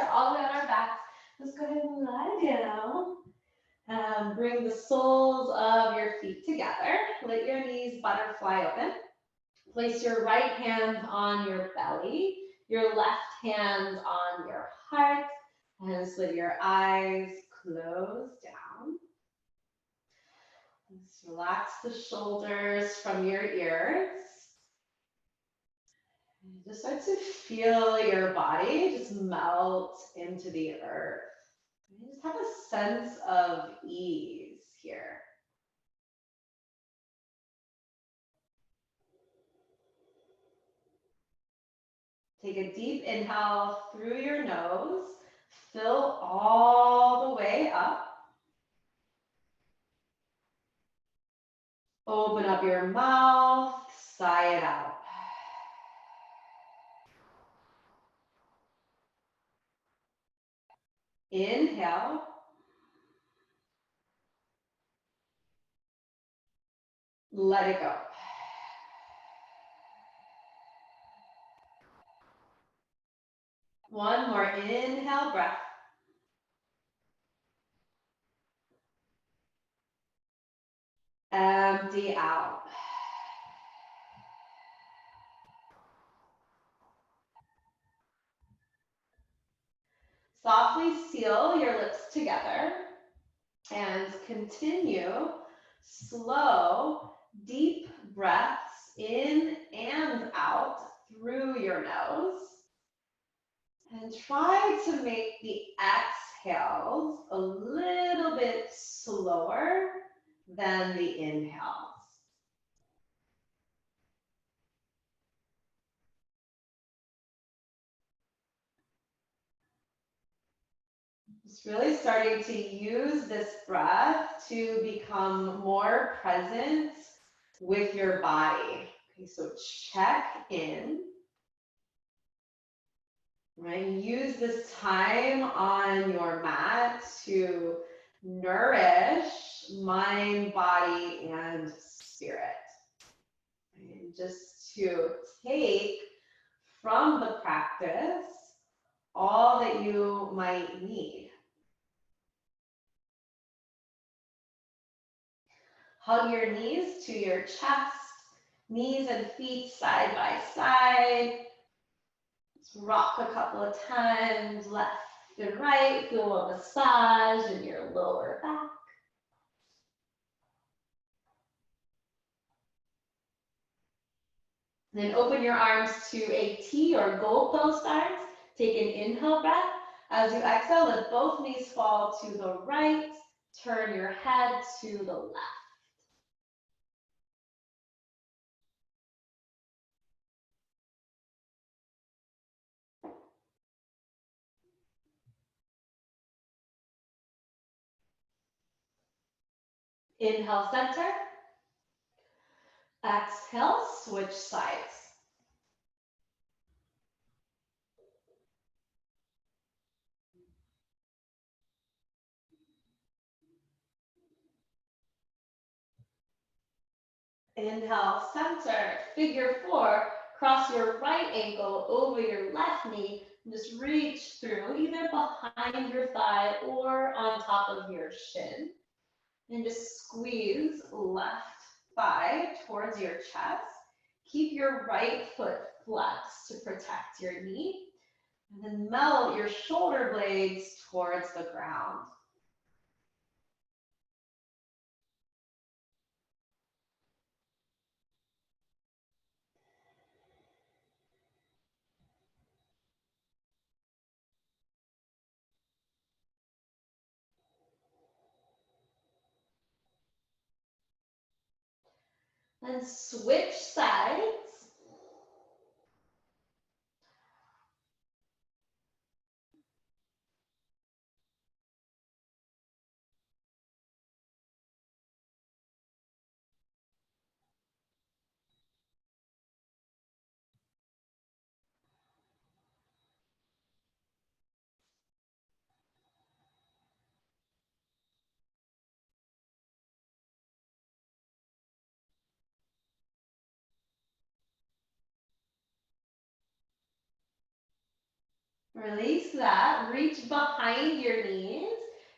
are all the way on our backs. Let's go ahead and lie down. Bring the soles of your feet together. Let your knees butterfly open. Place your right hand on your belly, your left hand on your heart, and with your eyes closed down. Just relax the shoulders from your ears. And just start to feel your body just melt into the earth. And just have a sense of ease here. Take a deep inhale through your nose. Fill all the way up. Open up your mouth, sigh it out. Inhale. Let it go. One more inhale breath. Empty out. Softly seal your lips together and continue slow, deep breaths in and out through your nose. And try to make the exhales a little bit slower than the inhales. Just really starting to use this breath to become more present with your body. Okay, so check in. Right? Use this time on your mat to nourish mind, body, and spirit. And just to take from the practice all that you might need. Hug your knees to your chest, knees and feet side by side. Rock a couple of times, left and right. Feel a massage in your lower back. Then open your arms to a T or goalpost arms. Take an inhale breath. As you exhale, let both knees fall to the right. Turn your head to the left. Inhale, center. Exhale, switch sides. Inhale, center, figure four. Cross your right ankle over your left knee. And just reach through, either behind your thigh or on top of your shin. And just squeeze left thigh towards your chest. Keep your right foot flexed to protect your knee. And then melt your shoulder blades towards the ground. Then switch sides. Release that. Reach behind your knees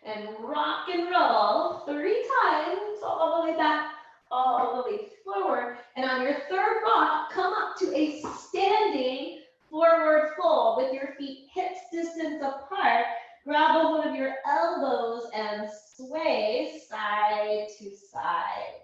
and rock and roll 3 times, all the way back, all the way forward. And on your third rock, come up to a standing forward fold with your feet hips distance apart. Grab a hold of your elbows and sway side to side.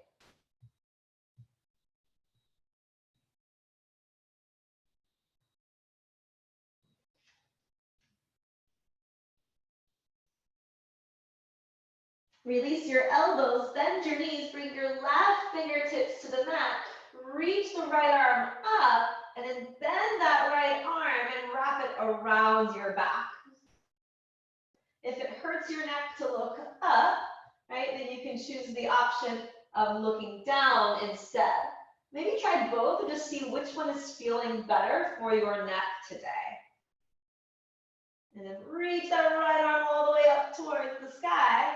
Release your elbows, bend your knees, bring your left fingertips to the mat. Reach the right arm up, and then bend that right arm and wrap it around your back. If it hurts your neck to look up, right, then you can choose the option of looking down instead. Maybe try both and just see which one is feeling better for your neck today. And then reach that right arm all the way up towards the sky.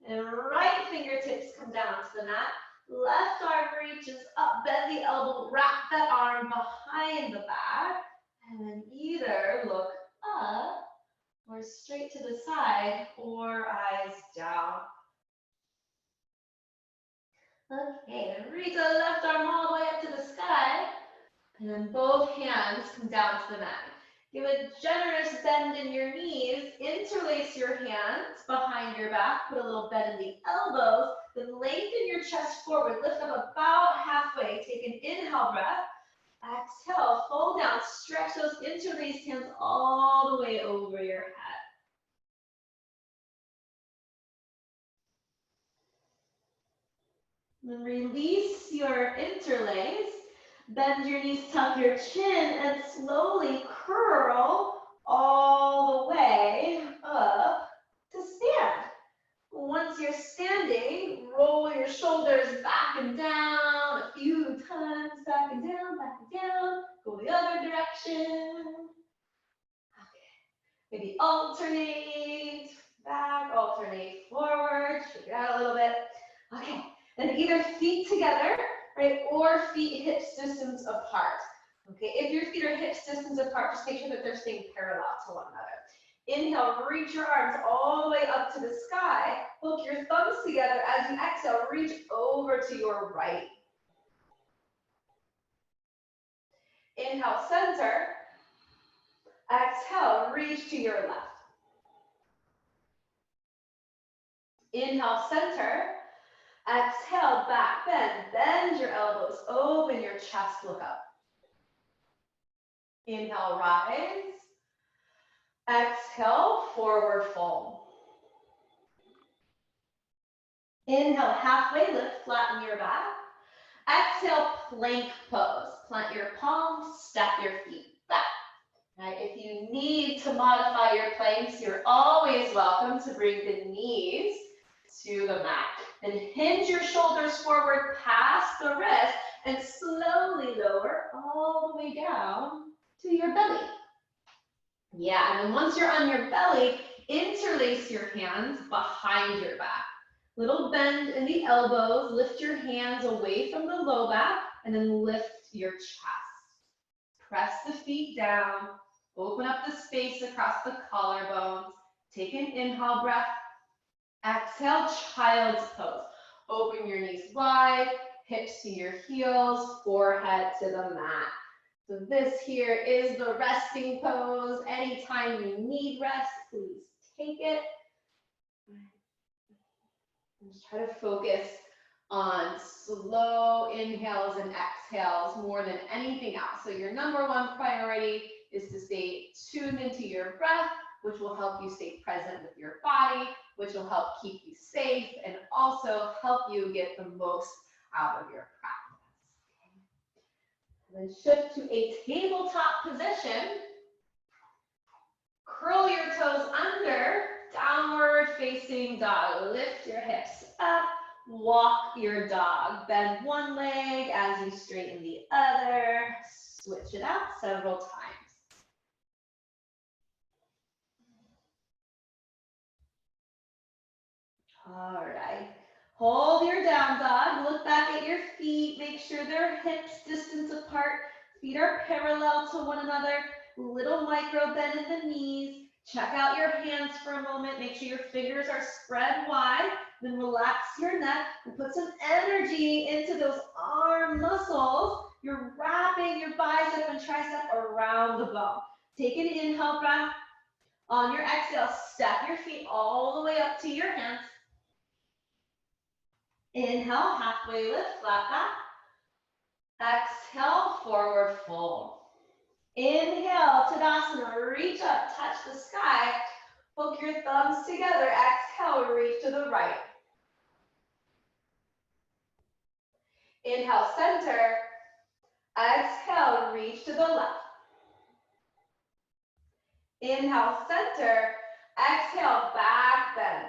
And right fingertips come down to the mat. Left arm reaches up, bend the elbow, wrap that arm behind the back. And then either look up or straight to the side or eyes down. Okay, and reach the left arm all the way up to the sky. And then both hands come down to the mat. Give a generous bend in your knees, interlace your hands behind your back, put a little bend in the elbows, then lengthen your chest forward, lift up about halfway, take an inhale breath, exhale, fold down, stretch those interlaced hands all the way over your head. Then release your interlace. Bend your knees, tuck your chin, and slowly curl all the way up to stand. Once you're standing, roll your shoulders back and down a few times, back and down, go the other direction. Okay, maybe alternate back, alternate forward, shake it out a little bit. Okay, then either feet together, right, or feet hips distance apart. Okay, if your feet are hips distance apart, just make sure that they're staying parallel to one another. Inhale, reach your arms all the way up to the sky. Hook your thumbs together. As you exhale, reach over to your right. Inhale, center. Exhale, reach to your left. Inhale, center. Exhale, back bend. Bend your elbows, open your chest, look up. Inhale, rise. Exhale, forward fold. Inhale, halfway lift, flatten your back. Exhale, plank pose. Plant your palms, step your feet back. Right, if you need to modify your planks, you're always welcome to bring the knees to the mat. And hinge your shoulders forward past the wrist and slowly lower all the way down to your belly. Yeah, and then once you're on your belly, interlace your hands behind your back. Little bend in the elbows, lift your hands away from the low back, and then lift your chest. Press the feet down, open up the space across the collarbones. Take an inhale breath. Exhale, child's pose. Open your knees wide, hips to your heels, forehead to the mat. So this here is the resting pose. Anytime you need rest, please take it. And just try to focus on slow inhales and exhales more than anything else. So your number one priority is to stay tuned into your breath, which will help you stay present with your body, which will help keep you safe and also help you get the most out of your practice. And then shift to a tabletop position. Curl your toes under, downward facing dog. Lift your hips up, walk your dog. Bend one leg as you straighten the other. Switch it out several times. All right, hold your down dog, look back at your feet, make sure they're hips distance apart, feet are parallel to one another, Little micro bend in the knees. Check out your hands for a moment. Make sure your fingers are spread wide. Then relax your neck and put some energy into those arm muscles. You're wrapping your bicep and tricep around the bone. Take an inhale breath. On your exhale, step your feet all the way up to your hands. Inhale, halfway lift, flat back. Exhale, forward fold. Inhale, Tadasana, reach up, touch the sky. Hook your thumbs together. Exhale, reach to the right. Inhale, center. Exhale, reach to the left. Inhale, center. Exhale, back bend.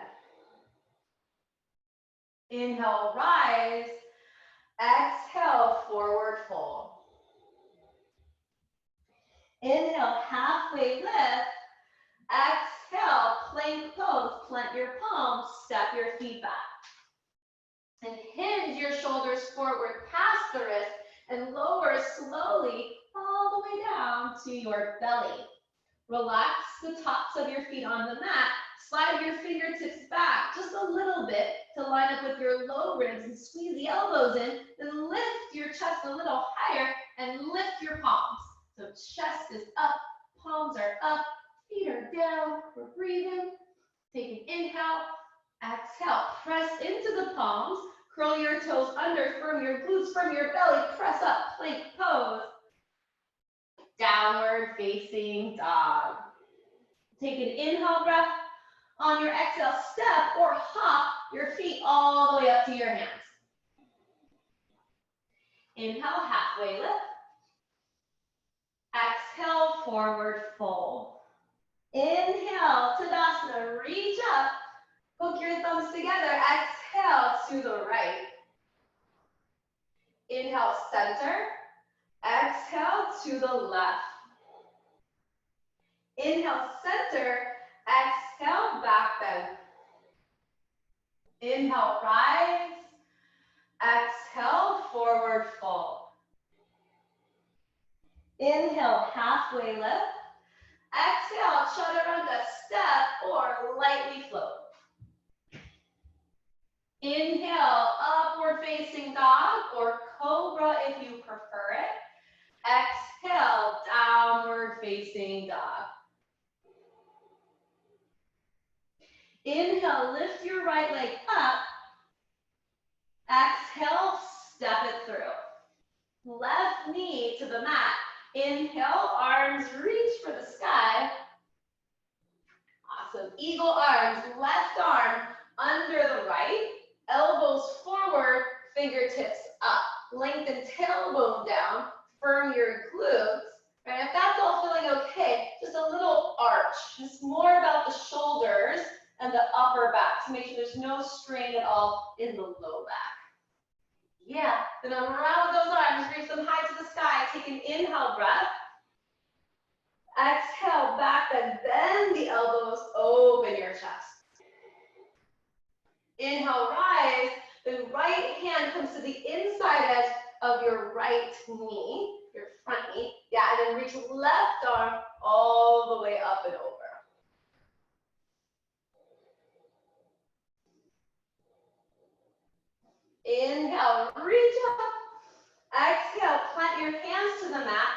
Inhale, rise. Exhale, forward fold. Inhale, halfway lift. Exhale, plank pose. Plant your palms, step your feet back. And hinge your shoulders forward past the wrist and lower slowly all the way down to your belly. Relax the tops of your feet on the mat. Slide your fingertips back just a little bit to line up with your low ribs and squeeze the elbows in. Then lift your chest a little higher and lift your palms. So chest is up, palms are up, feet are down. We're breathing. Take an inhale. Exhale. Press into the palms. Curl your toes under. Firm your glutes from your belly. Press up. Plank pose. Downward facing dog. Take an inhale breath. On your exhale, step or hop your feet all the way up to your hands. Inhale, halfway lift. Exhale, forward fold. Inhale, Tadasana, reach up. Hook your thumbs together. Exhale to the right. Inhale, center. Exhale to the left. Inhale, center. Exhale, back bend. Inhale, rise. Exhale, forward fold. Inhale, halfway lift. Exhale, chaturanga, step or lightly float. Inhale, upward facing dog or cobra if you prefer it. Exhale, downward facing dog. Inhale, lift your right leg up. Exhale, step it through. Left knee to the mat. Inhale, arms reach for the sky. Awesome. Eagle arms, left arm under the right. Elbows forward, fingertips up. Lengthen tailbone down. Firm your glutes. Right, if that's all feeling okay, just a little arch. It's more about the shoulders and the upper back to make sure there's no strain at all in the low back. Yeah, then unravel those arms, reach them high to the sky. Take an inhale breath. Exhale, back bend the elbows, open your chest. Inhale, rise. Then right hand comes to the inside edge of your right knee, your front knee. Yeah, and then reach left arm all the way up and over. Inhale, reach up. Exhale, plant your hands to the mat.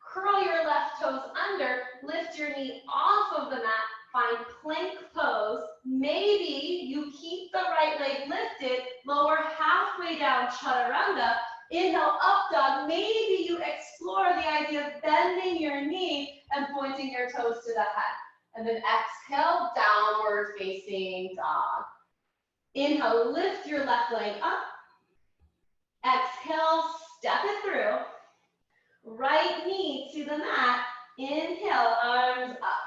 Curl your left toes under. Lift your knee off of the mat. Find plank pose. Maybe you keep the right leg lifted. Lower halfway down, chaturanga. Inhale, up dog. Maybe you explore the idea of bending your knee and pointing your toes to the head. And then exhale, downward facing dog. Inhale, lift your left leg up. Exhale, step it through. Right knee to the mat. Inhale, arms up.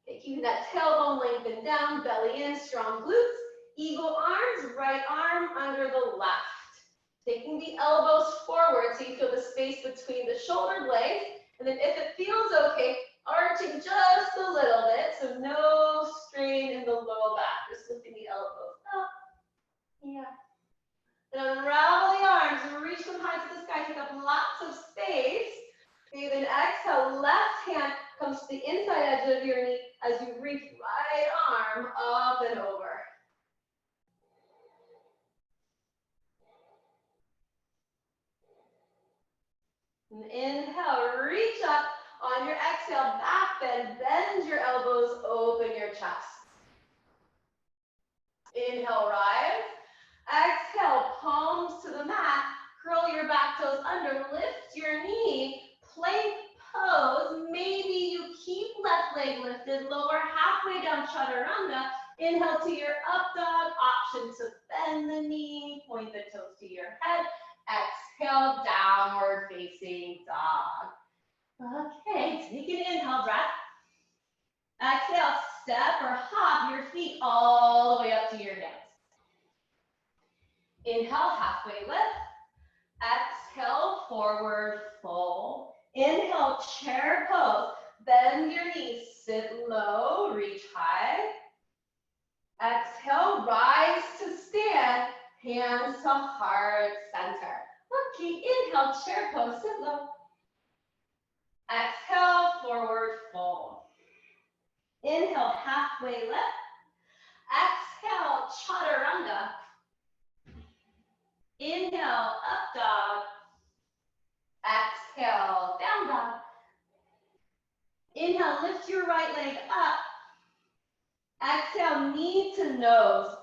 Okay, keeping that tailbone lengthened down, belly in, strong glutes. Eagle arms, right arm under the left. Taking the elbows forward so you feel the space between the shoulder blades. And then if it feels okay, arching just a little bit, so no strain in the low back. Just lifting the elbows up. Yeah. Then unravel the arms and reach them high to the sky. Take up lots of space. Breathe in, exhale, left to the inside edge of your knee as you reach right arm up and over. And inhale, reach up. On your exhale, back bend your elbows, open your chest. Inhale, rise. Exhale, palms to the mat. Curl your back toes under, lift your knee, plank pose. Maybe you keep left leg lifted, lower halfway down chaturanga. Inhale to your up dog, option to bend the knee, point the toes to your head. Exhale, downward facing dog. Okay, take an inhale breath. Exhale, step or hop your feet all the way up to your hands. Inhale, halfway lift. Exhale, forward fold. Inhale, chair pose. Bend your knees, sit low, reach high. Exhale, rise to stand, hands to heart center. Okay, inhale, chair pose, sit low. Exhale, forward fold. Inhale, halfway lift. Exhale, chaturanga. Inhale, up dog. Exhale, down dog. Inhale, lift your right leg up. Exhale, knee to nose.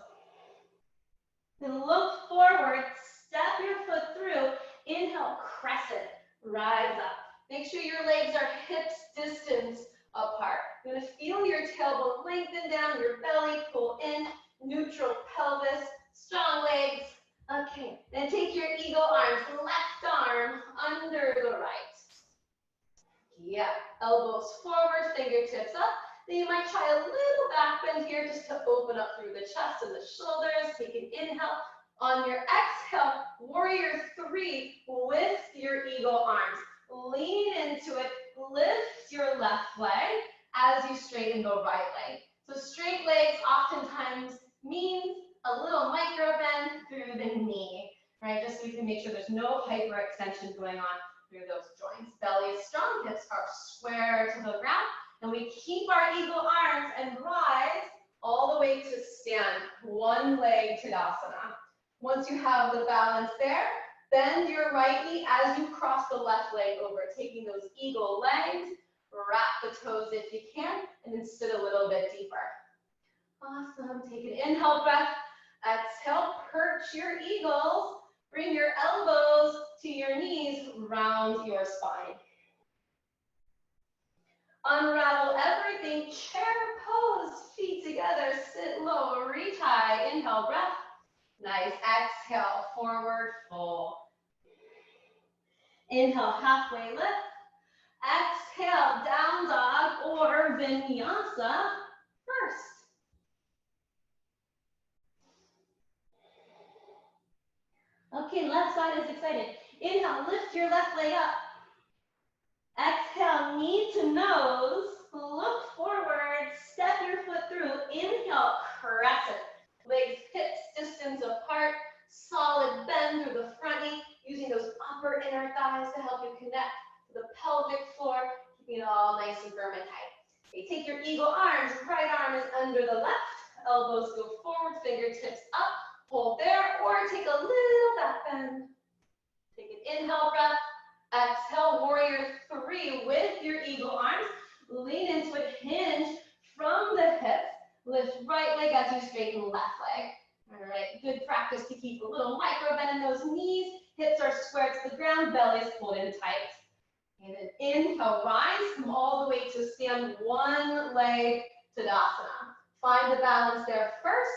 Then look forward, step your foot through. Inhale, crescent, rise up. Make sure your legs are hips distance apart. You're gonna feel your tailbone lengthen down, your belly pull in, neutral pelvis, strong legs. Okay, then take your eagle arms, left arm under the right. Yeah, elbows forward, fingertips up. Then you might try a little back bend here just to open up through the chest and the shoulders. Take an inhale. On your exhale, warrior three with your eagle arms. Lean into it, lift your left leg as you straighten the right leg. So straight legs oftentimes means a little micro bend through the knee, right? Just so you can make sure there's no hyperextension going on through those joints. Belly is strong, hips are square to the ground, and we keep our eagle arms and rise all the way to stand, one leg Tadasana. Once you have the balance there, bend your right knee as you cross the left leg over, taking those eagle legs, wrap the toes if you can, and then sit a little bit deeper. Awesome, take an inhale breath, exhale, perch your eagles, bring your elbows to your knees, round your spine. Unravel everything, chair pose, feet together, sit low, reach high, inhale, breath. Nice, exhale, forward fold. Inhale, halfway lift. Exhale, down dog or vinyasa first. Okay, left side is excited. Inhale, lift your left leg up. Exhale, knee to nose. Look forward, step your foot through. Inhale, crescent. Legs, hips, distance apart. Solid bend through the front knee, using those upper inner thighs to help you connect to the pelvic floor, keeping it all nice and firm and tight. Okay, take your eagle arms. Right arm is under the left. Elbows go forward, fingertips up. Hold there, or take a little back bend. Take an inhale breath. Exhale, warrior three with your eagle arms. Lean into it, hinge from the hips. Lift right leg as you straighten left leg. All right, good practice to keep a little micro bend in those knees. Hips are square to the ground, belly is pulled in tight. And then inhale, rise, come all the way to stand, one leg Tadasana. Find the balance there first,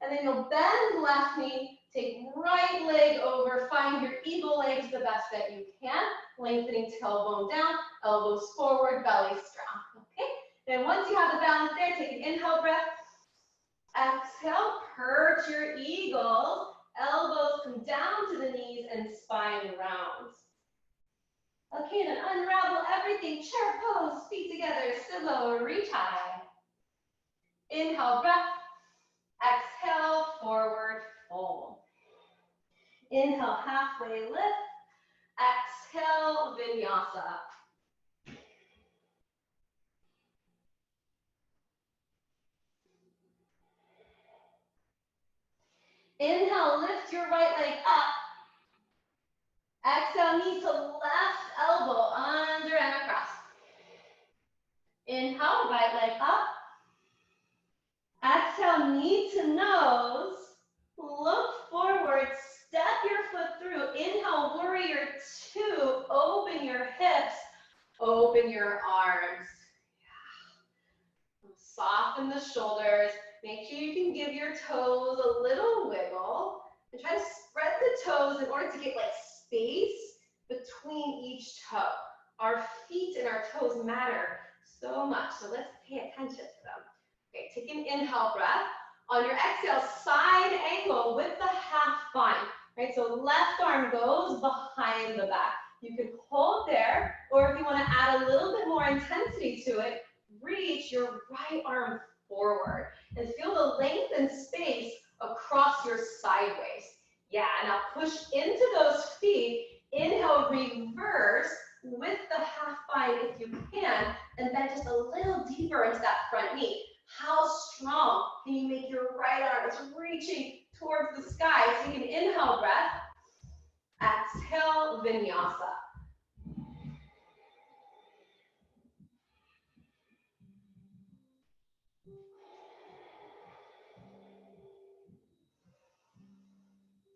and then you'll bend left knee, take right leg over, find your eagle legs the best that you can, lengthening tailbone down, elbows forward, belly strong, okay? Then once you have the balance there, take an inhale breath. Exhale, perch your eagles, elbows come down to the knees and spine rounds. Okay, then unravel everything, chair pose, feet together, sit low, reach high. Inhale, breath. Exhale, forward fold. Inhale, halfway lift. Exhale, vinyasa. Inhale, lift your right leg up. Exhale, knee to left elbow, under and across. Inhale, right leg up. Exhale, knee to nose. Look forward, step your foot through. Inhale, warrior two. Open your hips, open your arms. Soften the shoulders. Make sure you can give your toes a little wiggle. And try to spread the toes in order to get like space between each toe. Our feet and our toes matter so much, so let's pay attention to them. Okay, take an inhale breath. On your exhale, side angle with the half bind, right? So left arm goes behind the back. You can hold there, or if you want to add a little bit more intensity to it, reach your right arm forward and feel the length and space across your sideways. Yeah, now push into those feet. Inhale, reverse with the half bind if you can, and then just a little deeper into that front knee. How strong can you make your right arm? It's reaching towards the sky. Take an inhale breath. Exhale, Vinyasa.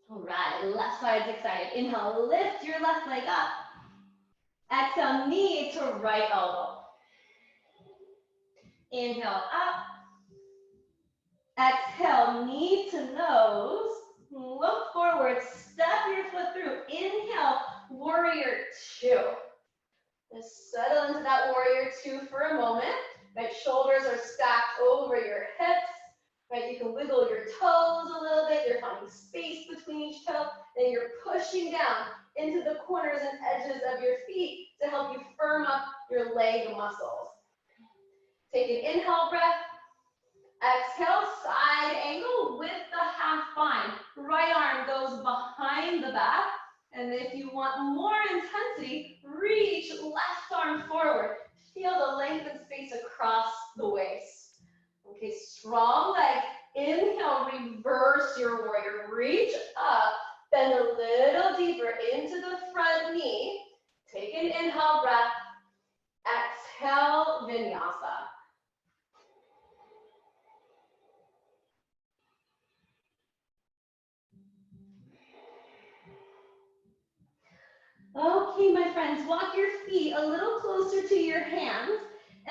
All right, left side's excited. Inhale, lift your left leg up. Exhale, knee to right elbow. Inhale, up. Exhale, knee to nose. Look forward, step your foot through. Inhale, warrior two. Just settle into that warrior two for a moment. Right, shoulders are stacked over your hips. Right, you can wiggle your toes a little bit. You're finding space between each toe. Then you're pushing down into the corners and edges of your feet to help you firm up your leg muscles. Take an inhale breath. Exhale, side angle with the half bind. Right arm goes behind the back. And if you want more intensity, reach left arm forward. Feel the length and space across the waist. Okay, strong leg. Inhale, reverse your warrior. Reach up, bend a little deeper into the front knee. Take an inhale breath. Exhale, Vinyasa. Okay, my friends, walk your feet a little closer to your hands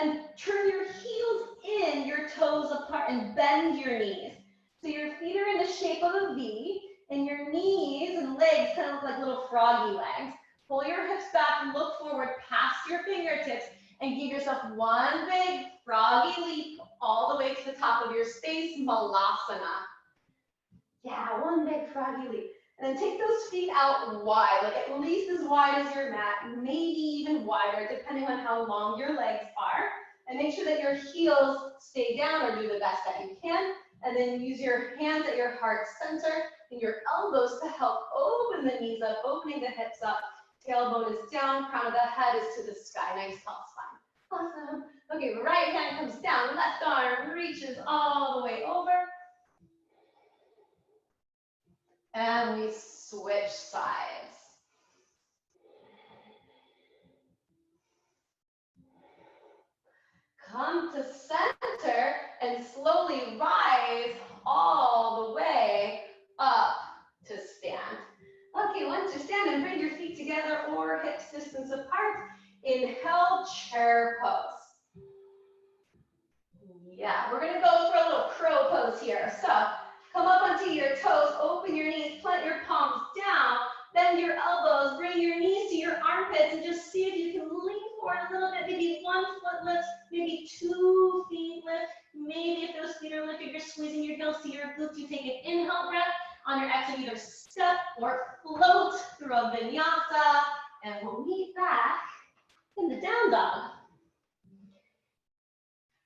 and turn your heels in, your toes apart, and bend your knees. So your feet are in the shape of a V, and your knees and legs kind of look like little froggy legs. Pull your hips back, look forward past your fingertips, and give yourself one big froggy leap all the way to the top of your space, Malasana. Yeah, one big froggy leap. And then take those feet out wide, like at least as wide as your mat, maybe even wider, depending on how long your legs are. And make sure that your heels stay down or do the best that you can. And then use your hands at your heart center and your elbows to help open the knees up, opening the hips up. Tailbone is down, crown of the head is to the sky. Nice tall spine. Awesome. Okay, right hand comes down, left arm reaches all the way over. And we switch sides. Come to center and slowly rise all the way up to stand. Okay, once you're standing, bring your feet together or hips distance apart. Inhale, chair pose. Yeah, we're gonna go for a little crow pose here. So come up onto your toes, open your knees, plant your palms down, bend your elbows, bring your knees to your armpits, and just see if you can lean forward a little bit. Maybe 1 foot lifts, maybe 2 feet lift. Maybe if those feet are lifted, you're squeezing your heels to your glutes. You take an inhale breath. On your exhale, either step or float through a vinyasa, and we'll meet back in the down dog.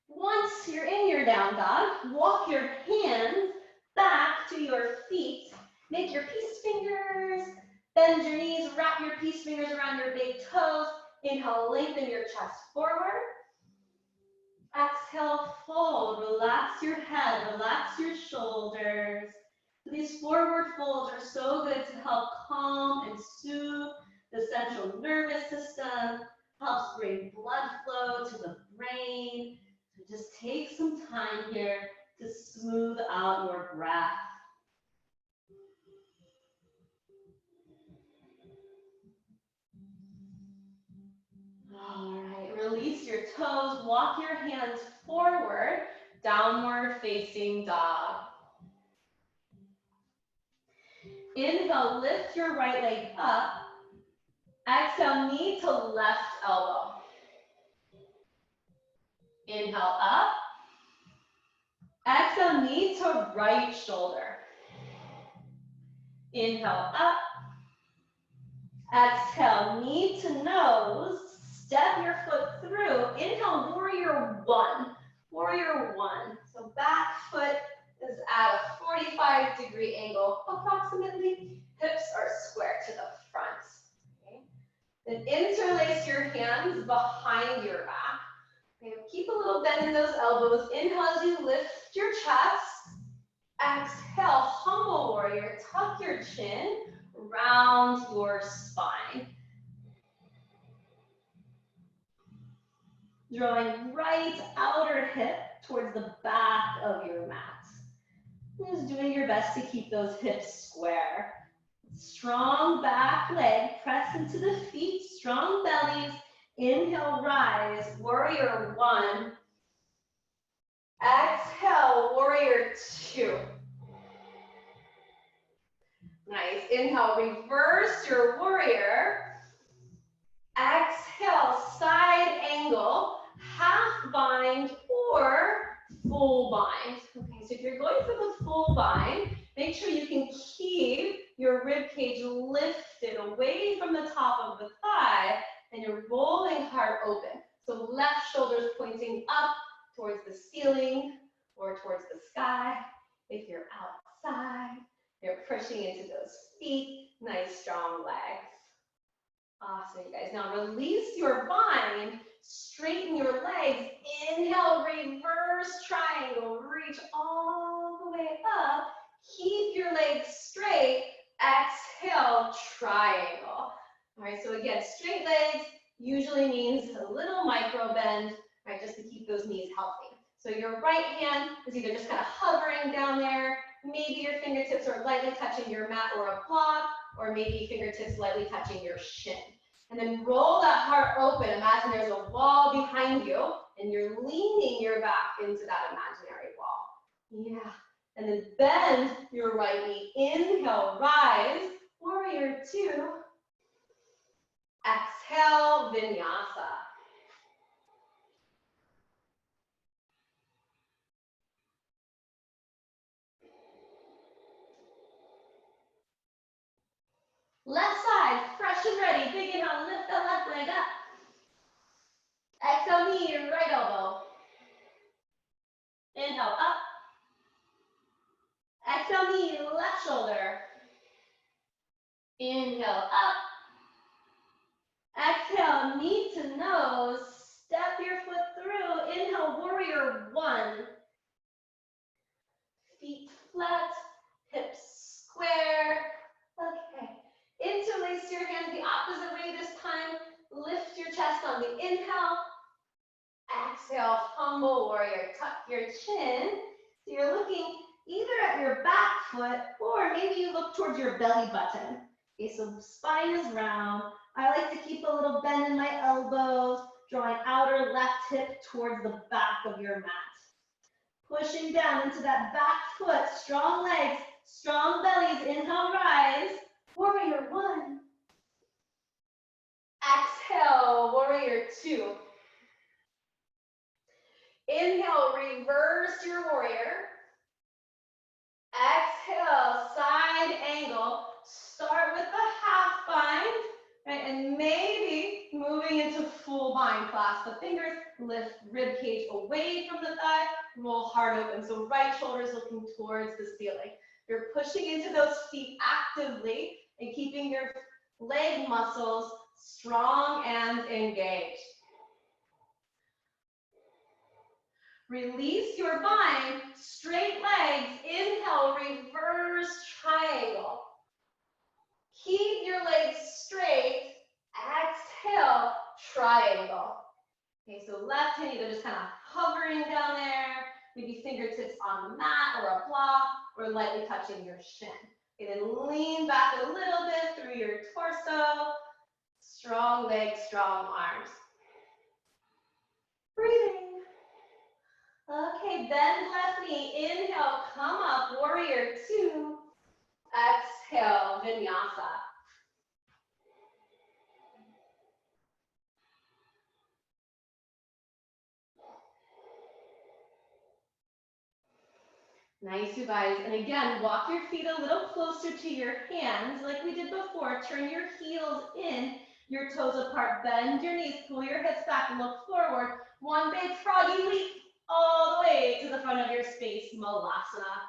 Once you're in your down dog, walk your hands back to your feet. Make your peace fingers, bend your knees, wrap your peace fingers around your big toes. Inhale, lengthen your chest forward. Exhale, fold. Relax your head, relax your shoulders. These forward folds are so good to help calm and soothe the central nervous system, helps bring blood flow to the brain. So just take some time here to smooth out your breath. All right, release your toes, walk your hands forward, downward facing dog. Inhale, lift your right leg up. Exhale, knee to left elbow. Inhale, up. Exhale, knee to right shoulder. Inhale, up. Exhale, knee to nose. Step your foot through. Inhale, warrior one. Warrior one. So back foot is at a 45-degree angle, approximately. Hips are square to the front. Okay. Then interlace your hands behind your back. Okay. Keep a little bend in those elbows. Inhale as you lift your chest. Exhale, humble warrior. Tuck your chin, round your spine. Drawing right outer hip towards the back of your mat. Just doing your best to keep those hips square. Strong back leg, press into the feet, strong bellies. Inhale, rise, warrior one. Exhale, warrior two. Nice. Inhale, reverse your warrior. Exhale, side angle, half bind or full bind. Okay, so if you're going for the full bind, make sure you can keep your rib cage lifted away from the top of the thigh and you're rolling heart open. So left shoulder's pointing up towards the ceiling or towards the sky. If you're outside, you're pushing into those feet, nice strong legs. Awesome, you guys. Now release your bind, straighten your legs. Inhale, reverse triangle. Reach all the way up. Keep your legs straight. Exhale, triangle. All right, so again, straight legs usually means a little micro bend, right, just to keep those knees healthy. So your right hand is either just kind of hovering down there, maybe your fingertips are lightly touching your mat or a block, or maybe fingertips lightly touching your shin. And then roll that heart open. Imagine there's a wall behind you, and you're leaning your back into that imaginary wall. Yeah. And then bend your right knee. Inhale, rise, warrior two. Exhale, vinyasa. Left side, fresh and ready. Big inhale, lift the left leg up. Exhale, knee to right elbow. Inhale, up. Exhale, knee to left shoulder. Inhale, up. Exhale, knee to nose. Step your foot through. Inhale, warrior one. Feet flat, hips square. Okay. Interlace your hands the opposite way this time. Lift your chest on the inhale. Exhale, humble warrior. Tuck your chin. So you're looking either at your back foot or maybe you look towards your belly button. Okay, so spine is round. I like to keep a little bend in my elbows, drawing outer left hip towards the back of your mat. Pushing down into that back foot, strong legs, strong bellies. Inhale, rise. Warrior one. Exhale, warrior two. Inhale, reverse your warrior. Exhale, side angle. Start with the half bind, right? And maybe moving into full bind. Clasp the fingers, lift rib cage away from the thigh, roll heart open. So right shoulder is looking towards the ceiling. You're pushing into those feet actively and keeping your leg muscles strong and engaged. Release your bind, straight legs. Inhale, reverse triangle. Keep your legs straight. Exhale, triangle. Okay, so left hand either just kind of hovering down there, maybe fingertips on the mat or a block, or lightly touching your shin. Okay, then lean back a little bit through your torso. Strong legs, strong arms. Breathing. Okay, bend left knee. Inhale, come up, warrior two. Exhale, vinyasa. Nice, you guys. And again, walk your feet a little closer to your hands like we did before. Turn your heels in, your toes apart. Bend your knees, pull your hips back, look forward. One big froggy leap all the way to the front of your space, Malasana.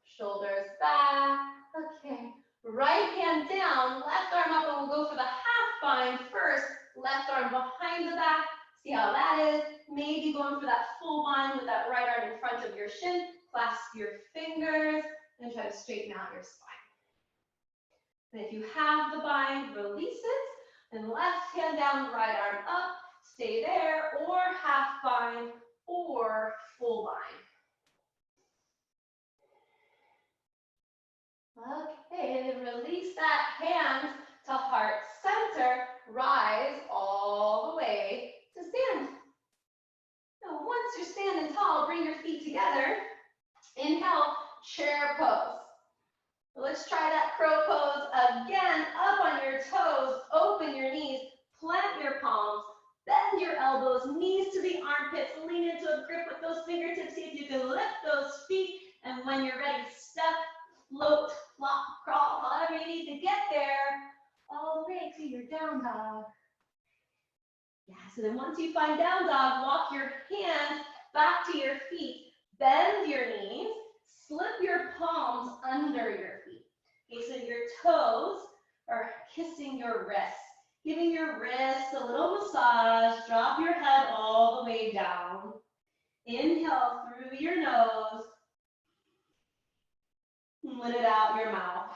Shoulders back. Okay. Right hand down, left arm up, and we'll go for the half bind first. Left arm behind the back. See how that is. Maybe going for that full bind with that right arm in front of your shin. Clasp your fingers and try to straighten out your spine. And if you have the bind, release it. And left hand down, right arm up. Stay there, or half bind, or full bind. Okay, and then release that hand to heart center. Rise all the way to stand. Now, once you're standing tall, bring your feet together. Inhale, chair pose. Let's try that crow pose again. Up on your toes, open your knees, plant your palms, bend your elbows, knees to the armpits, lean into a grip with those fingertips. See if you can lift those feet. And when you're ready, step, float, flop, crawl, however you need to get there, all the way to your down dog. Yeah, so then once you find down dog, walk your hands back to your feet. Bend your knees, slip your palms under your feet. Okay, so your toes are kissing your wrists, giving your wrists a little massage. Drop your head all the way down. Inhale through your nose. Let it out your mouth.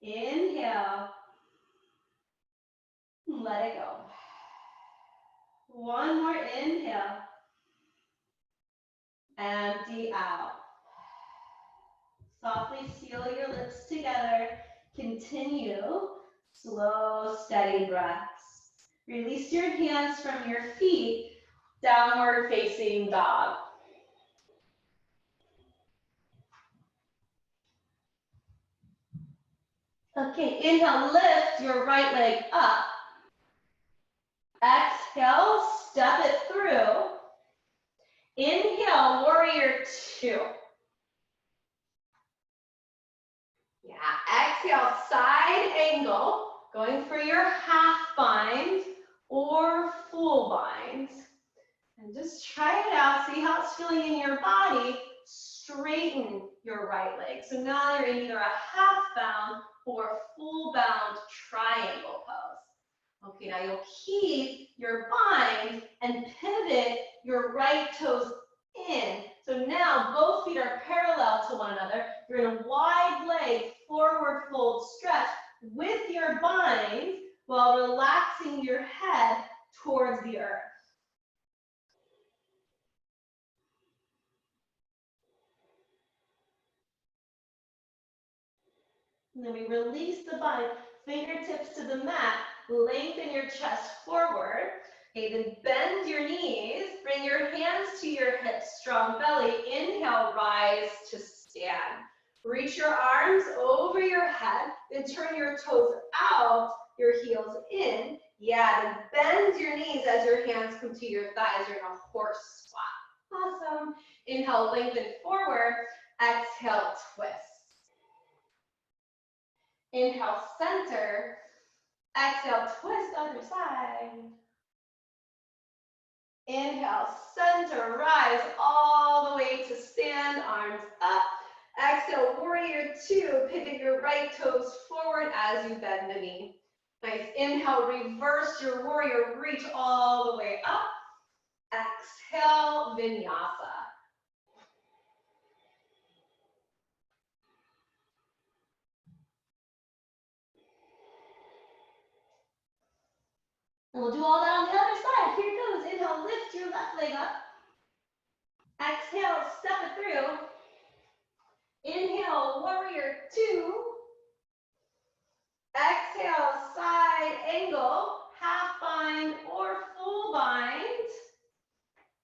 Inhale. Let it go. One more inhale. Empty out. Softly seal your lips together. Continue slow, steady breaths. Release your hands from your feet. Downward facing dog. Okay, inhale, lift your right leg up. Exhale, step it through. Inhale, warrior two. Yeah, exhale, side angle, going for your half bind or full bind. And just try it out, see how it's feeling in your body. Straighten your right leg. So now you're in either a half bound or a full bound triangle pose. Okay, now you'll keep your bind and pivot your right toes in. So now both feet are parallel to one another. You're in a wide leg forward fold stretch with your bind while relaxing your head towards the earth. And then we release the bind, fingertips to the mat, lengthen your chest forward. Okay, then bend your knees, bring your hands to your hips, strong belly. Inhale, rise to stand. Reach your arms over your head, then turn your toes out, your heels in. Yeah, then bend your knees as your hands come to your thighs. You're in a horse squat. Awesome. Inhale, lengthen forward. Exhale, twist. Inhale, center. Exhale, twist other side. Inhale, center, rise all the way to stand, arms up. Exhale, warrior two, pivot your right toes forward as you bend the knee. Nice, inhale, reverse your warrior, reach all the way up. Exhale, Vinyasa. And we'll do all that on the other side. Here it goes. Inhale, lift your left leg up. Exhale, step it through. Inhale, warrior two. Exhale, side angle, half bind or full bind.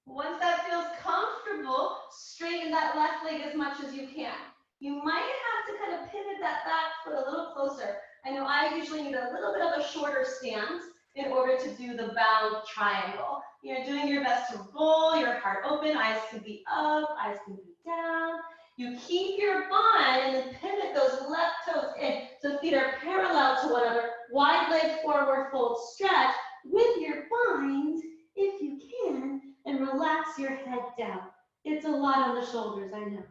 Once that feels comfortable, straighten that left leg as much as you can. You might have to kind of pivot that back foot a little closer. I know I usually need a little bit of a shorter stance in order to do the bound triangle. You're doing your best to roll your heart open, eyes can be up, eyes can be down. You keep your bind and then pivot those left toes in so feet are parallel to one another. Wide leg forward, fold, stretch with your bind if you can, and relax your head down. It's a lot on the shoulders, I know.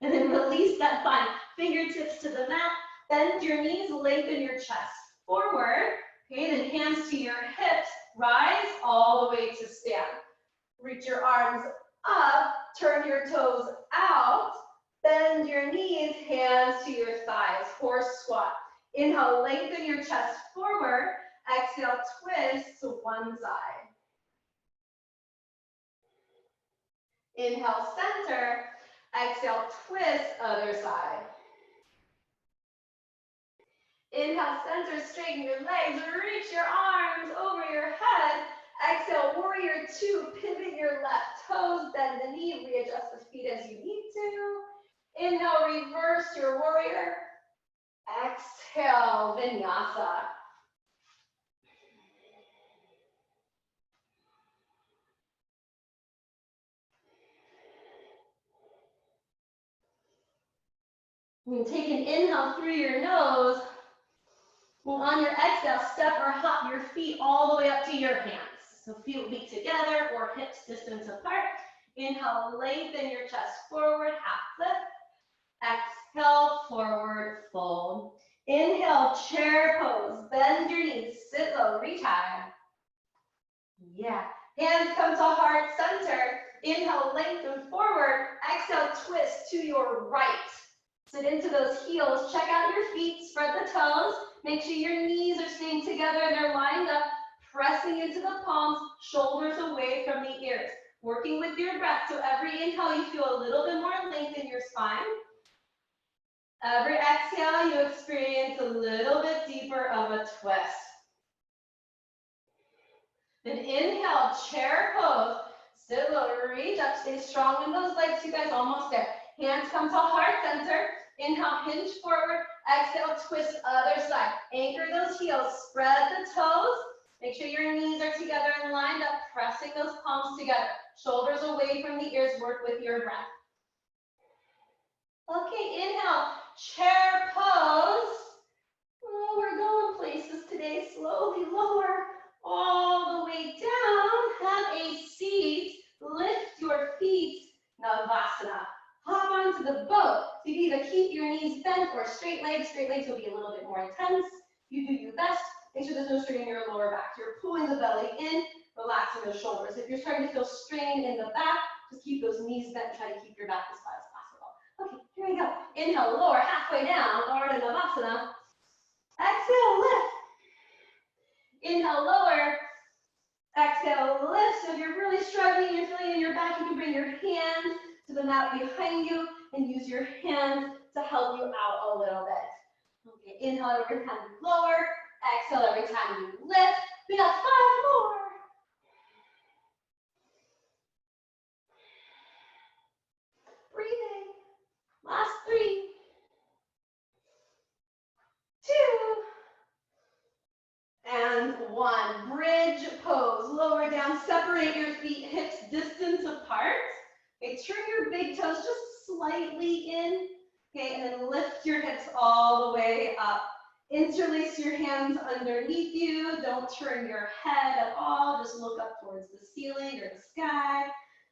And then release that bind. Fingertips to the mat, bend your knees, lengthen your chest forward. Okay, then hands to your hips, rise all the way to stand. Reach your arms up, turn your toes out, bend your knees, hands to your thighs, horse squat. Inhale, lengthen your chest forward. Exhale, twist to one side. Inhale, center. Exhale, twist, other side. Inhale, center, straighten your legs, reach your arms over your head. Exhale, warrior two, pivot your left toes, bend the knee, readjust the feet as you need to. Inhale, reverse your warrior. Exhale, Vinyasa. You can take an inhale through your nose. On your exhale, step or hop your feet all the way up to your hands. So feet will be together or hips distance apart. Inhale, lengthen your chest forward, half lift. Exhale, forward fold. Inhale, chair pose. Bend your knees, sit low, reach high. Yeah. Hands come to heart center. Inhale, lengthen forward. Exhale, twist to your right. Sit into those heels. Check out your feet. Spread the toes. Make sure your knees are staying together and they're lined up. Pressing into the palms, shoulders away from the ears. Working with your breath. So every inhale, you feel a little bit more length in your spine. Every exhale, you experience a little bit deeper of a twist. Then inhale, chair pose. Sit low, reach up, stay strong in those legs. You guys almost there. Hands come to heart center. Inhale, hinge forward. Exhale, twist other side. Anchor those heels. Spread the toes. Make sure your knees are together and lined up. Pressing those palms together. Shoulders away from the ears. Work with your breath. Okay, inhale, chair pose. Oh, we're going places today. Slowly lower all the way down. Have a seat. Lift your feet. Navasana. Hop onto the boat. So you can either keep your knees bent or straight legs. Straight legs will be a little bit more intense. You do your best. Make sure there's no strain in your lower back. You're pulling the belly in, relaxing the shoulders. If you're starting to feel strain in the back, just keep those knees bent. Try to keep your back as flat as possible. Okay, here we go. Inhale, lower halfway down, lower to Navasana. Exhale, lift. Inhale, lower. Exhale, lift. So if you're really struggling, you're feeling in your back, you can bring your hands to the mat behind you and use your hands to help you out a little bit. Okay, inhale every time you lower. Exhale every time you lift. We got 5 more. Breathing. Last 3. 2. And 1. Bridge pose. Lower down. Separate your feet, hips distance apart. Okay, turn your big toes just slightly in. Okay, and then lift your hips all the way up. Interlace your hands underneath you. Don't turn your head at all. Just look up towards the ceiling or the sky.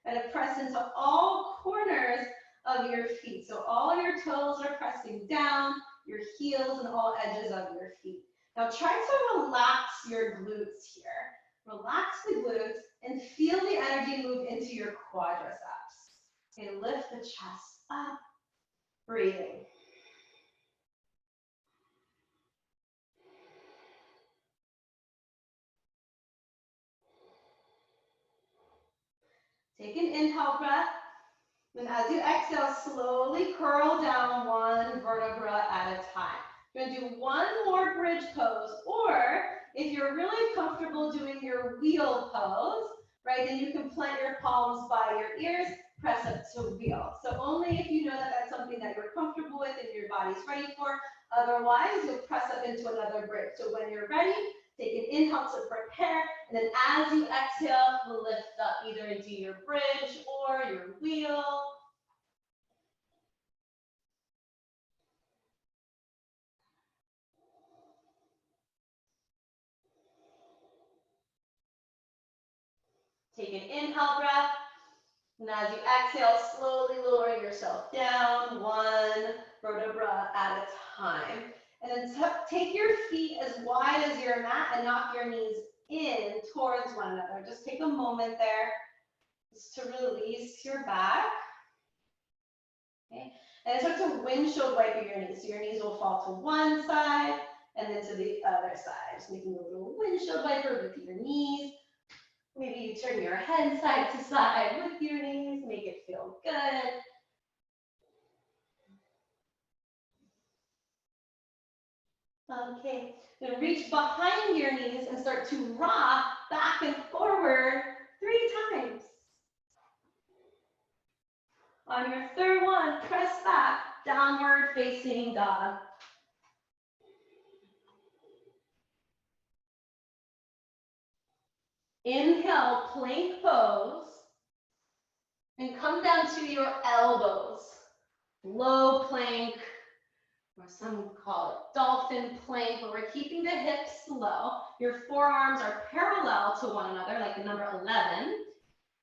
And press into all corners of your feet. So all your toes are pressing down, your heels and all edges of your feet. Now try to relax your glutes here. Relax the glutes. and feel the energy move into your quadriceps. Okay, lift the chest up, breathing. Take an inhale breath, and as you exhale, slowly curl down one vertebra at a time. You're going to do one more bridge pose, or if you're really comfortable doing your wheel pose, right, then you can plant your palms by your ears, press up to wheel. So only if you know that that's something that you're comfortable with and your body's ready for. Otherwise, you'll press up into another bridge. So when you're ready, take an inhale to prepare, and then as you exhale, lift up either into your bridge or your wheel. Take an inhale breath, and as you exhale, slowly lower yourself down, one vertebra at a time. And then take your feet as wide as your mat and knock your knees in towards one another. Just take a moment there just to release your back. Okay. And start to windshield wiper your knees. So your knees will fall to one side and then to the other side. Just making a little windshield wiper with your knees. Maybe you turn your head side to side with your knees, make it feel good. Okay, then reach behind your knees and start to rock back and forward 3 times. On your third one, press back, downward facing dog. Inhale, plank pose, and come down to your elbows. Low plank, or some call it dolphin plank, where we're keeping the hips low. Your forearms are parallel to one another, like the number 11.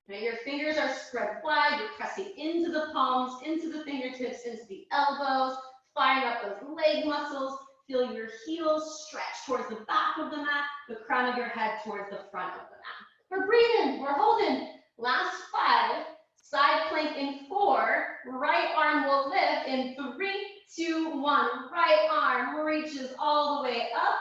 Right? Your fingers are spread wide. You're pressing into the palms, into the fingertips, into the elbows, firing up those leg muscles. Feel your heels stretch towards the back of the mat, the crown of your head towards the front of the mat. We're breathing, we're holding. Last 5, side plank in 4, right arm will lift in 3, 2, 1. Right arm reaches all the way up,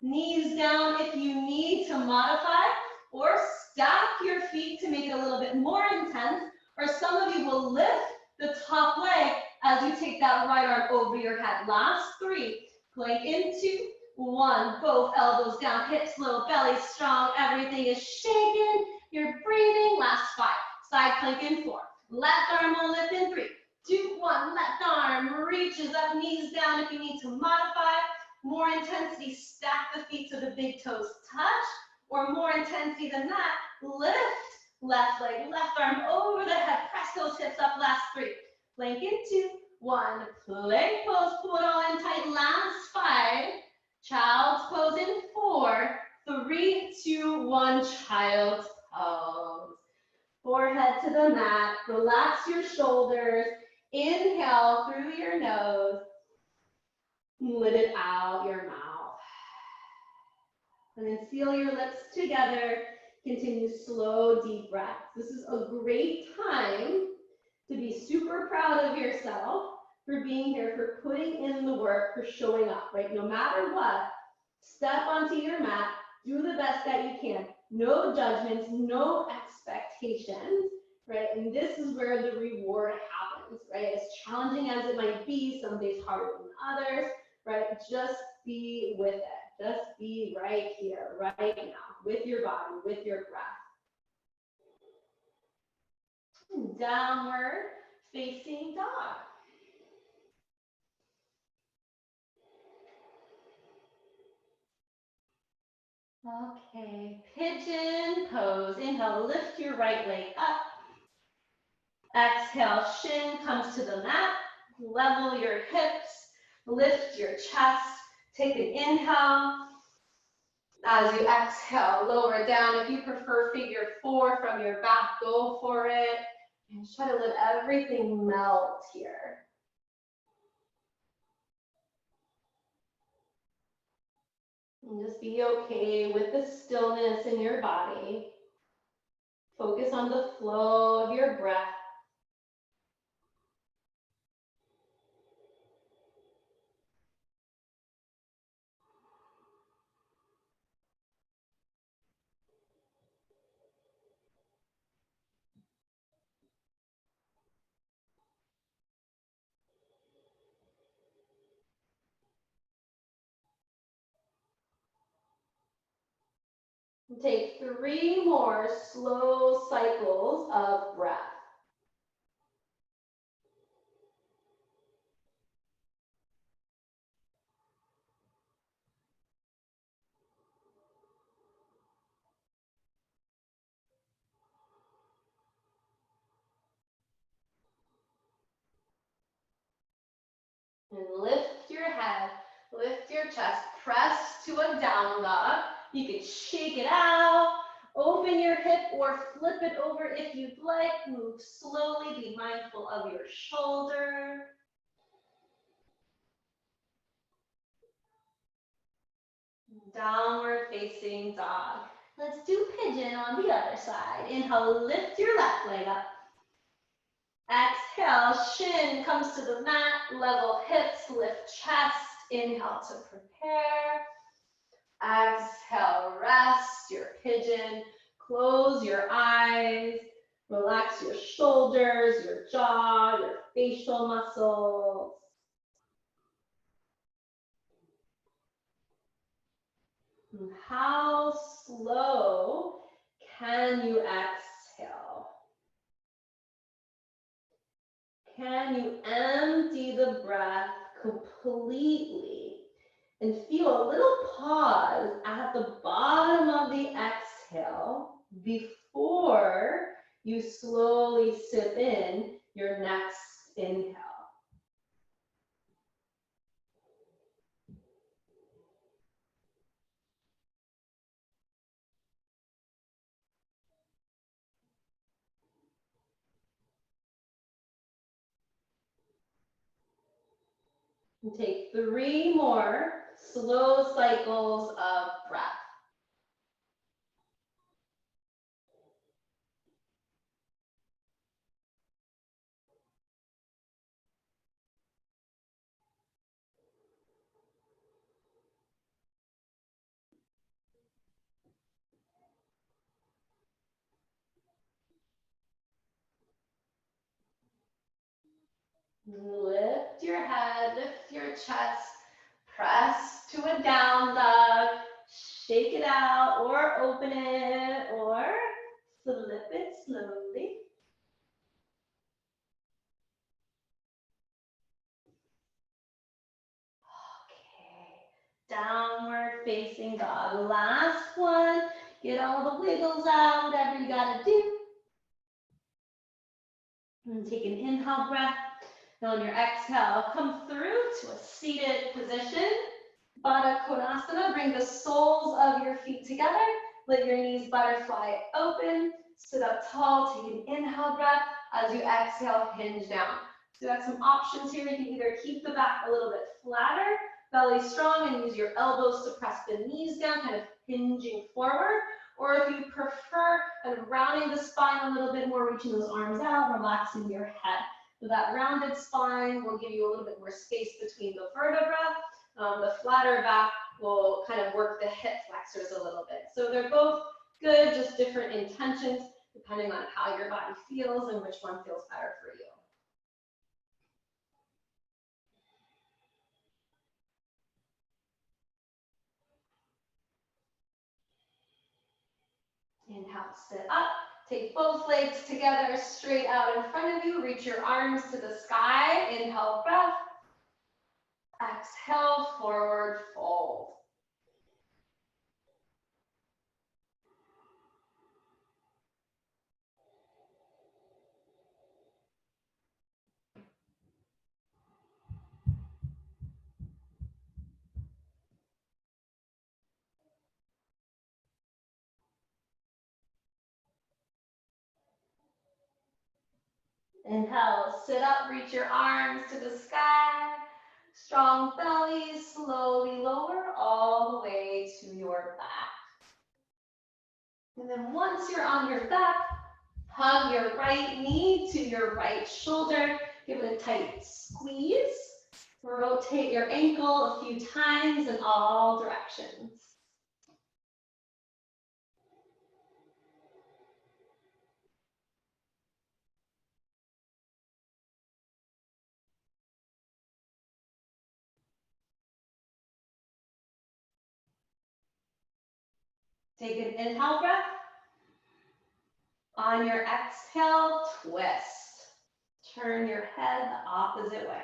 knees down if you need to modify, or stack your feet to make it a little bit more intense, or some of you will lift the top leg as you take that right arm over your head. Last 3, plank in 2, 1, both elbows down, hips low, belly strong, everything is shaking, you're breathing. Last 5, side plank in 4, left arm will lift in 3, 2, 1, left arm reaches up, knees down if you need to modify. More intensity, stack the feet so the big toes touch, or more intensity than that, lift left leg, left arm over the head, press those hips up. Last 3, plank in 2, 1, plank pose, pull it all in tight. Last 5, child's pose in 4, 3, 2, 1, child's pose. Forehead to the mat, relax your shoulders, inhale through your nose, let it out your mouth. And then seal your lips together, continue slow, deep breaths. This is a great time to be super proud of yourself for being here, for putting in the work, for showing up, right? No matter what, step onto your mat, do the best that you can. No judgments, no expectations, right? And this is where the reward happens, right? As challenging as it might be, some days harder than others, right? Just be with it. Just be right here, right now, with your body, with your breath. Downward facing dog. Okay, pigeon pose. Inhale, lift your right leg up. Exhale, shin comes to the mat. Level your hips, lift your chest. Take an inhale. As you exhale, lower down. If you prefer figure 4 from your back, go for it. And just try to let everything melt here. And just be okay with the stillness in your body. Focus on the flow of your breath. Take 3 more slow cycles of breath. And lift your head, lift your chest, press to a down dog. You can shake it out, open your hip or flip it over if you'd like. Move slowly, be mindful of your shoulder. Downward facing dog. Let's do pigeon on the other side. Inhale, lift your left leg up. Exhale, shin comes to the mat, level hips, lift chest. Inhale to prepare. Exhale, rest your pigeon. Close your eyes. Relax your shoulders, your jaw, your facial muscles. And how slow can you exhale? Can you empty the breath completely and feel a little pause at the bottom of the exhale before you slowly sip in your next inhale? And take 3 more slow cycles of breath. Lift your head, lift your chest, press to a down dog, shake it out or open it or flip it slowly. Okay, downward facing dog. Last one, get all the wiggles out, whatever you gotta do. And take an inhale breath. And on your exhale, come through to a seated position. Baddha Konasana, bring the soles of your feet together. Let your knees butterfly open. Sit up tall, take an inhale breath. As you exhale, hinge down. So you have some options here. You can either keep the back a little bit flatter, belly strong, and use your elbows to press the knees down, kind of hinging forward. Or if you prefer, kind of rounding the spine a little bit more, reaching those arms out, relaxing your head. So that rounded spine will give you a little bit more space between the vertebra. The flatter back will kind of work the hip flexors a little bit. So they're both good, just different intentions, depending on how your body feels and which one feels better for you. Inhale, sit up. Take both legs together, straight out in front of you. Reach your arms to the sky. Inhale, breath. Exhale, forward fold. Inhale, sit up, reach your arms to the sky. Strong belly, slowly lower all the way to your back. And then once you're on your back, Hug your right knee to your right shoulder. Give it a tight squeeze. Rotate your ankle a few times in all directions. Take an inhale breath. On your exhale, twist. Turn your head the opposite way.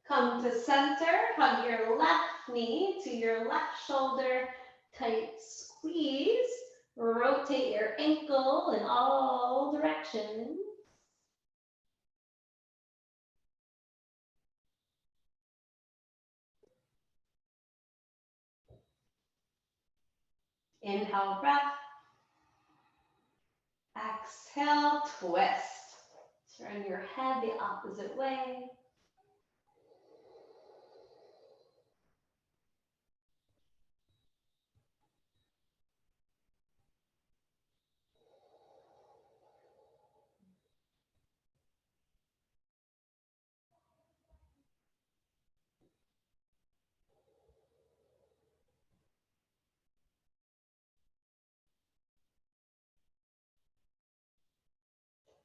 Come to center, hug your left knee to your left shoulder, tight squeeze. Rotate your ankle in all directions. Inhale, breath. Exhale, twist. Turn your head the opposite way.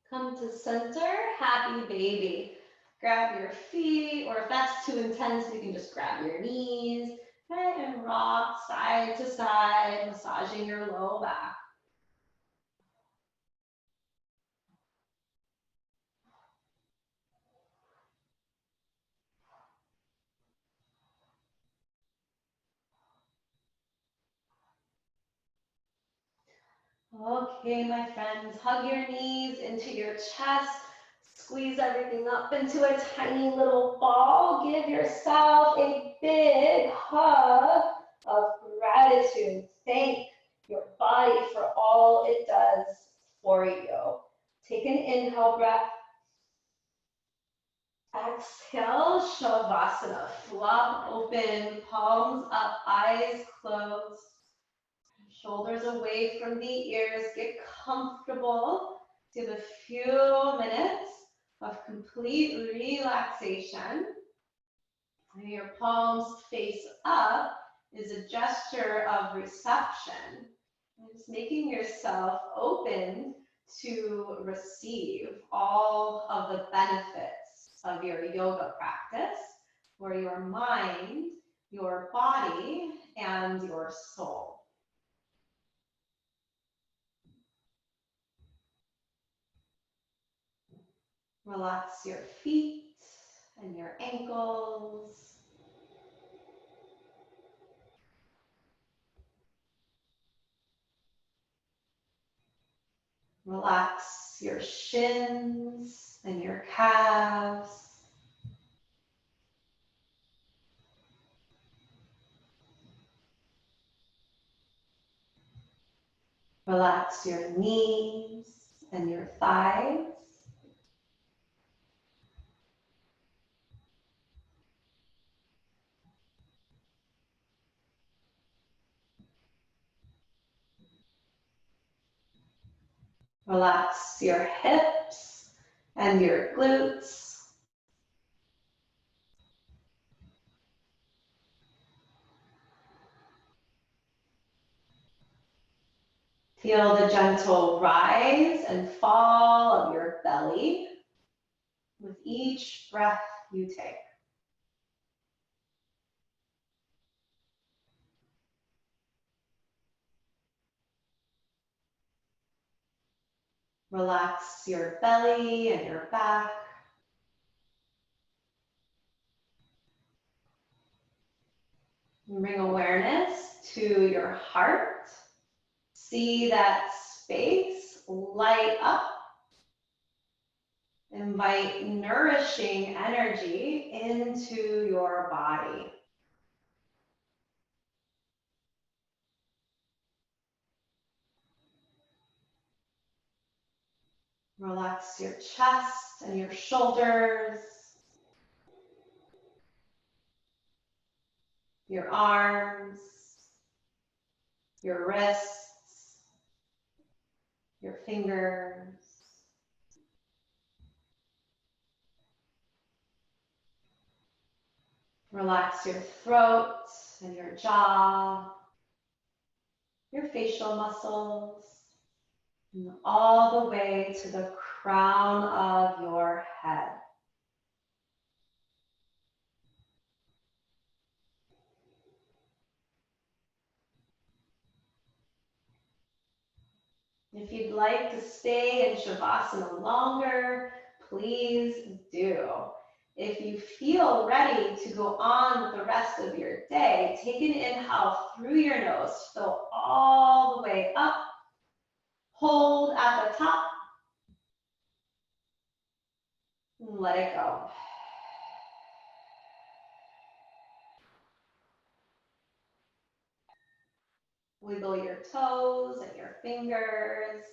Come to center, happy baby. Grab your feet, or if that's too intense, you can just grab your knees and rock side to side, massaging your low back. Okay, my friends, hug your knees into your chest. Squeeze everything up into a tiny little ball. Give yourself a big hug of gratitude. Thank your body for all it does for you. Take an inhale breath. Exhale, Shavasana. Flop open, palms up, eyes closed. Shoulders away from the ears. Get comfortable. Give a few minutes of complete relaxation. And your palms face up is a gesture of reception. Just making yourself open to receive all of the benefits of your yoga practice for your mind, your body, and your soul. Relax your feet and your ankles. Relax your shins and your calves. Relax your knees and your thighs. Relax your hips and your glutes. Feel the gentle rise and fall of your belly with each breath you take. Relax your belly and your back. Bring awareness to your heart, See that space light up. Invite nourishing energy into your body. Relax your chest and your shoulders, your arms, your wrists, your fingers. Relax your throat and your jaw, your facial muscles, and all the way to the crown of your head. If you'd like to stay in Shavasana longer, please do. If you feel ready to go on with the rest of your day, take an inhale through your nose, fill all the way up, hold at the top, and let it go. Wiggle your toes and your fingers.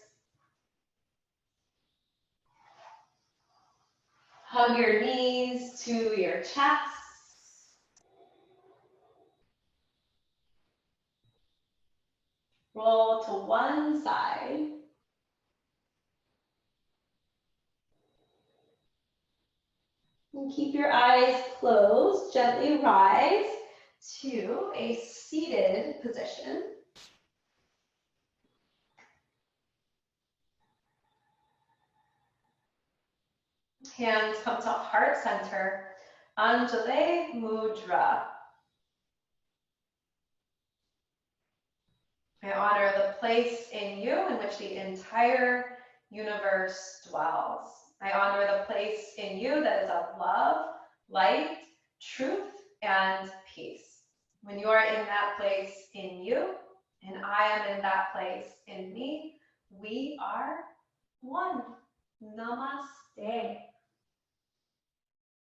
Hug your knees to your chest. Roll to one side. And keep your eyes closed. Gently rise to a seated position. Hands come to heart center. Anjali Mudra. I honor the place in you in which the entire universe dwells. I honor the place in you that is of love, light, truth, and peace. When you are in that place in you, and I am in that place in me, we are one. Namaste.